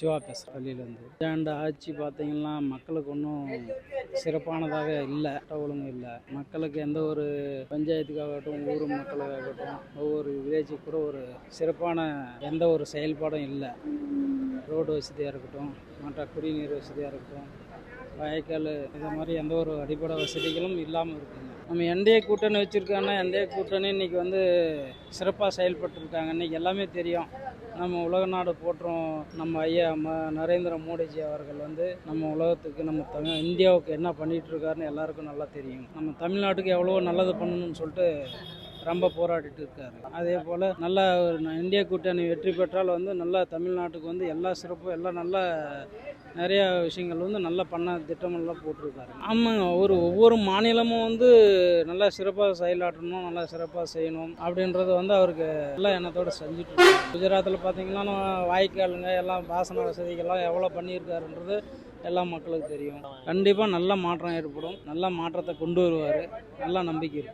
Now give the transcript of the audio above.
சிவா பேசுகிறேன் பள்ளியிலேருந்து. ஆண்டு ஆட்சி பார்த்தீங்கன்னா மக்களுக்கு ஒன்றும் சிறப்பானதாக இல்லை, ஒழுங்கும் இல்லை. மக்களுக்கு எந்த ஒரு பஞ்சாயத்துக்காகட்டும், ஊர் மக்களுக்காகட்டும், ஒவ்வொரு வில்லேஜுக்கு கூட ஒரு சிறப்பான எந்த ஒரு செயல்பாடும் இல்லை. ரோடு வசதியாக இருக்கட்டும், மற்ற குடிநீர் வசதியாக இருக்கட்டும், வாய்க்கால் இது மாதிரி எந்த ஒரு அடிப்படை வசதிகளும் இல்லாமல் இருக்குங்க. நம்ம என்டிஏ கூட்டணி வச்சுருக்காங்கன்னா என்டிஏ கூட்டணி இன்றைக்கி சிறப்பாக செயல்பட்டுருக்காங்க. இன்றைக்கி எல்லாமே தெரியும். நம்ம உலக நாடு போற்றும் நம்ம ஐயா நரேந்திர மோடிஜி அவர்கள் நம்ம உலகத்துக்கு நம்ம இந்தியாவுக்கு என்ன பண்ணிகிட்ருக்காருன்னு எல்லாருக்கும் நல்லா தெரியும். நம்ம தமிழ்நாட்டுக்கு எவ்வளோ நல்லது பண்ணணும்னு சொல்லிட்டு ரொம்ப போராடிட்டு இருக்காரு. அதே போல் நல்லா இந்திய கூட்டணி வெற்றி பெற்றால் நல்லா தமிழ்நாட்டுக்கு எல்லா சிறப்பும் எல்லாம் நல்லா நிறையா விஷயங்கள் நல்லா பண்ண திட்டமெல்லாம் போட்டிருக்காரு. ஆமாங்க, ஒவ்வொரு மாநிலமும் நல்லா சிறப்பாக செயலாற்றணும், நல்லா சிறப்பாக செய்யணும் அப்படின்றது அவருக்கு எல்லா எண்ணத்தோடு செஞ்சுட்டு இருக்காரு. குஜராத்தில் பார்த்தீங்கன்னா வாய்க்காலுங்க எல்லாம் பாசன வசதிகள்லாம் எவ்வளோ பண்ணியிருக்காருன்றது எல்லா மக்களுக்கு தெரியும். கண்டிப்பாக நல்ல மாற்றம் ஏற்படும், நல்ல மாற்றத்தை கொண்டு வருவார், நல்ல நம்பிக்கை இருக்குது.